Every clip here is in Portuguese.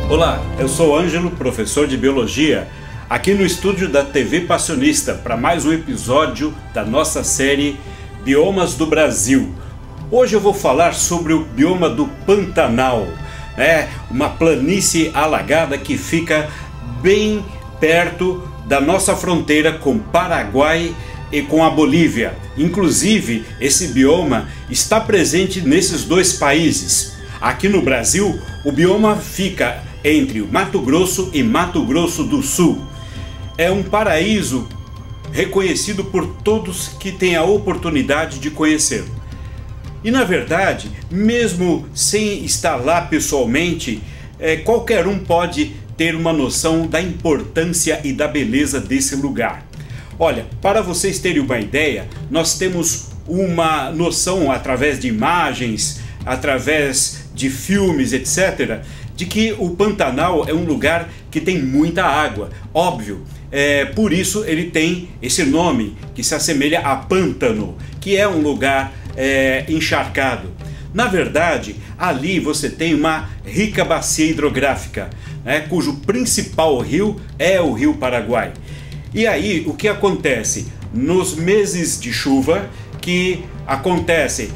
Olá, eu sou Ângelo, professor de Biologia, aqui no estúdio da TV Passionista para mais um episódio da nossa série Biomas do Brasil. Hoje eu vou falar sobre o bioma do Pantanal, uma planície alagada que fica bem perto da nossa fronteira com o Paraguai e com a Bolívia. Inclusive, esse bioma está presente nesses dois países. Aqui no Brasil, o bioma fica entre o Mato Grosso e Mato Grosso do Sul. É um paraíso reconhecido por todos que têm a oportunidade de conhecer. E na verdade, mesmo sem estar lá pessoalmente, qualquer um pode ter uma noção da importância e da beleza desse lugar. Olha, para vocês terem uma ideia, nós temos uma noção através de imagens, através de filmes, etc., de que o Pantanal é um lugar que tem muita água. Óbvio, por isso ele tem esse nome que se assemelha a pântano, que é um lugar encharcado. Na verdade, ali você tem uma rica bacia hidrográfica, cujo principal rio é o Rio Paraguai. E aí, o que acontece? Nos meses de chuva, que acontecem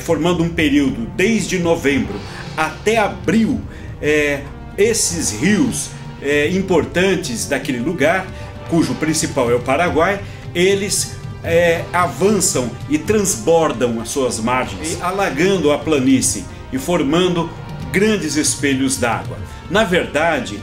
formando um período desde novembro até abril, esses rios importantes daquele lugar, cujo principal é o Paraguai, eles avançam e transbordam as suas margens, alagando a planície e formando grandes espelhos d'água. Na verdade,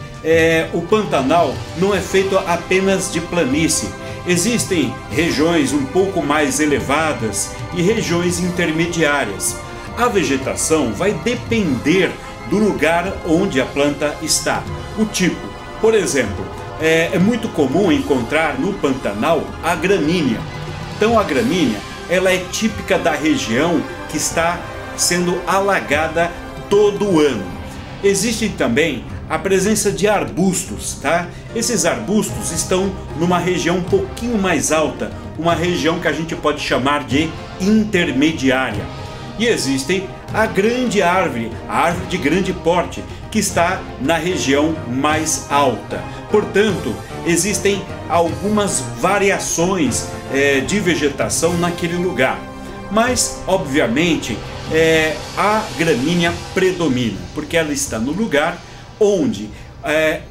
o Pantanal não é feito apenas de planície. Existem regiões um pouco mais elevadas e regiões intermediárias. A vegetação vai depender do lugar onde a planta está. O tipo, por exemplo, é muito comum encontrar no Pantanal a gramínea. Então a gramínea, ela é típica da região que está sendo alagada todo o ano. Existe também a presença de arbustos, tá? Esses arbustos estão numa região um pouquinho mais alta, uma região que a gente pode chamar de intermediária. E existe a grande árvore, a árvore de grande porte, que está na região mais alta. Portanto, existem algumas variações de vegetação naquele lugar. Mas, obviamente, a gramínea predomina, porque ela está no lugar onde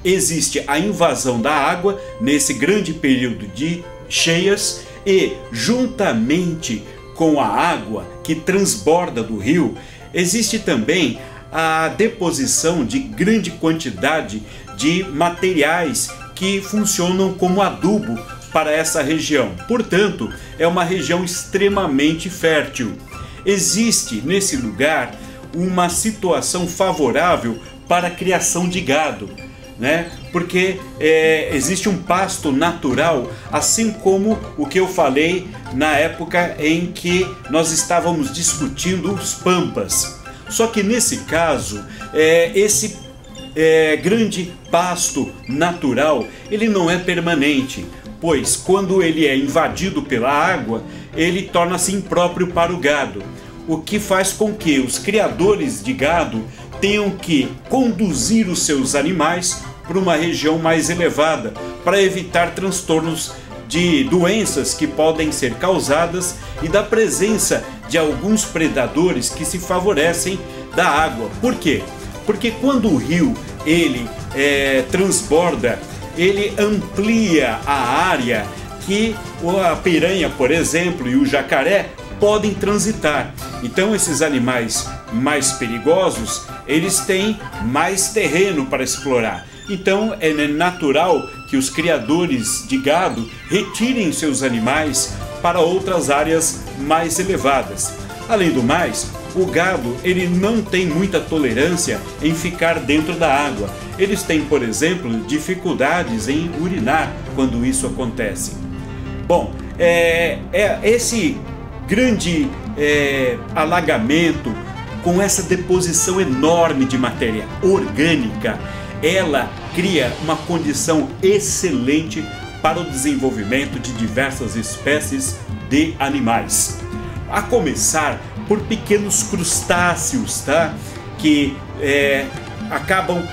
existe a invasão da água nesse grande período de cheias e, juntamente com a água que transborda do rio, existe também a deposição de grande quantidade de materiais que funcionam como adubo para essa região. Portanto, é uma região extremamente fértil. Existe nesse lugar uma situação favorável para a criação de gado, porque existe um pasto natural, assim como o que eu falei na época em que nós estávamos discutindo os pampas. Só que nesse caso, esse grande pasto natural, ele não é permanente, pois quando ele é invadido pela água, ele torna-se impróprio para o gado, o que faz com que os criadores de gado tenham que conduzir os seus animais para uma região mais elevada, para evitar transtornos de doenças que podem ser causadas e da presença de alguns predadores que se favorecem da água. Por quê? Porque quando o rio ele transborda, ele amplia a área que a piranha, por exemplo, e o jacaré podem transitar. Então esses animais mais perigosos, eles têm mais terreno para explorar. Então é natural que os criadores de gado retirem seus animais para outras áreas mais elevadas. Além do mais, o gado ele não tem muita tolerância em ficar dentro da água. Eles têm, por exemplo, dificuldades em urinar quando isso acontece. Bom, esse grande alagamento, com essa deposição enorme de matéria orgânica, ela cria uma condição excelente para o desenvolvimento de diversas espécies de animais. A começar por pequenos crustáceos, que acabam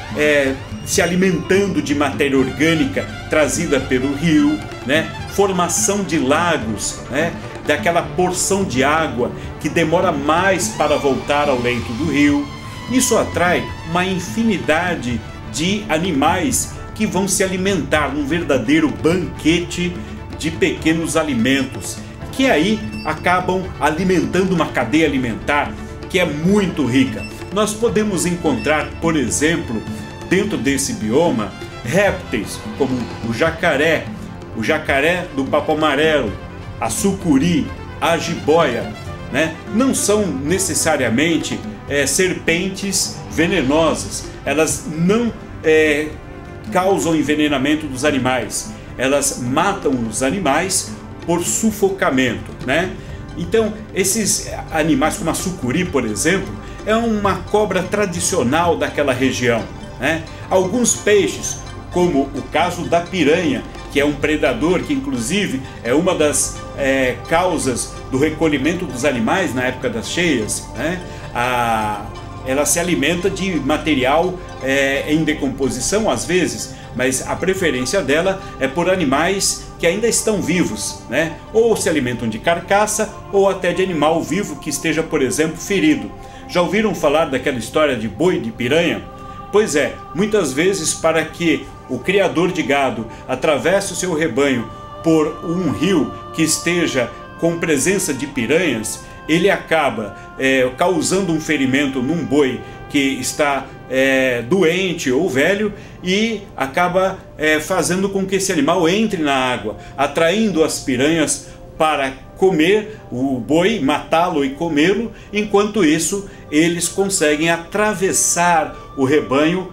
se alimentando de matéria orgânica trazida pelo rio, né? Formação de lagos, né? Daquela porção de água que demora mais para voltar ao leito do rio. Isso atrai uma infinidade de animais que vão se alimentar num verdadeiro banquete de pequenos alimentos, que aí acabam alimentando uma cadeia alimentar que é muito rica. Nós podemos encontrar, por exemplo, dentro desse bioma, répteis como o jacaré do papo amarelo, a sucuri, a jiboia, né? Não são necessariamente serpentes venenosas, elas não causam envenenamento dos animais, elas matam os animais por sufocamento, né? Então, esses animais como a sucuri, por exemplo, é uma cobra tradicional daquela região, né? Alguns peixes, como o caso da piranha, que é um predador que inclusive é uma das causas do recolhimento dos animais na época das cheias, né? Ela se alimenta de material em decomposição às vezes, mas a preferência dela é por animais que ainda estão vivos, né? Ou se alimentam de carcaça ou até de animal vivo que esteja, por exemplo, ferido. Já ouviram falar daquela história de boi de piranha? Pois é, muitas vezes para que o criador de gado atravesse o seu rebanho por um rio que esteja com presença de piranhas, ele acaba causando um ferimento num boi que está doente ou velho e acaba fazendo com que esse animal entre na água, atraindo as piranhas para comer o boi, matá-lo e comê-lo. Enquanto isso, eles conseguem atravessar o rebanho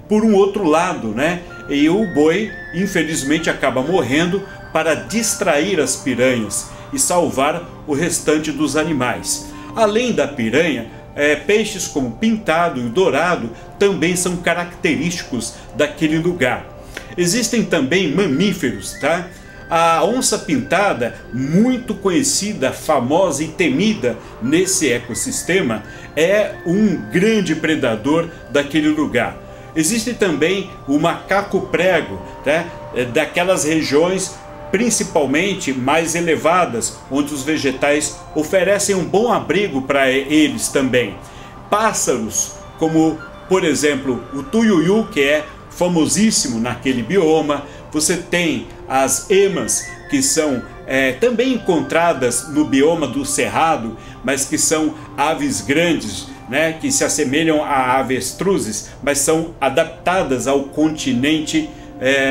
por um outro lado, né? E o boi, infelizmente, acaba morrendo para distrair as piranhas e salvar o restante dos animais. Além da piranha, peixes como pintado e dourado também são característicos daquele lugar. Existem também mamíferos, tá? A onça pintada, muito conhecida, famosa e temida nesse ecossistema, é um grande predador daquele lugar. Existe também o macaco prego, tá? Daquelas regiões principalmente mais elevadas, onde os vegetais oferecem um bom abrigo para eles também. Pássaros, como por exemplo o tuiuiu, que é famosíssimo naquele bioma. Você tem as emas, que são também encontradas no bioma do Cerrado, mas que são aves grandes, né, que se assemelham a avestruzes, mas são adaptadas ao continente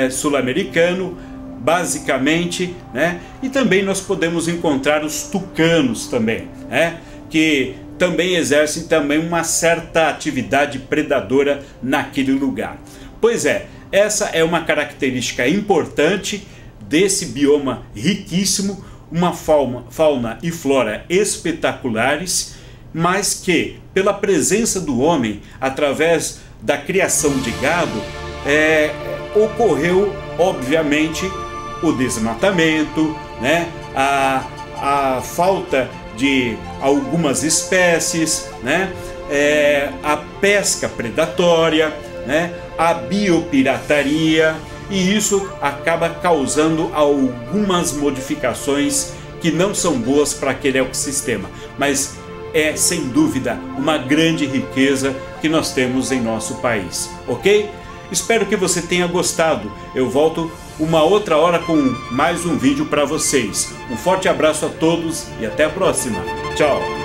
sul-americano, basicamente, né? E também nós podemos encontrar os tucanos também, né? Que também exercem também uma certa atividade predadora naquele lugar. Pois é, essa é uma característica importante desse bioma riquíssimo, uma fauna e flora espetaculares, mas que, pela presença do homem, através da criação de gado, ocorreu, obviamente, o desmatamento, né? A falta de algumas espécies, né? A pesca predatória, né? A biopirataria, e isso acaba causando algumas modificações que não são boas para aquele ecossistema, mas é sem dúvida uma grande riqueza que nós temos em nosso país, ok? Espero que você tenha gostado. Eu volto uma outra hora com mais um vídeo para vocês. Um forte abraço a todos e até a próxima. Tchau!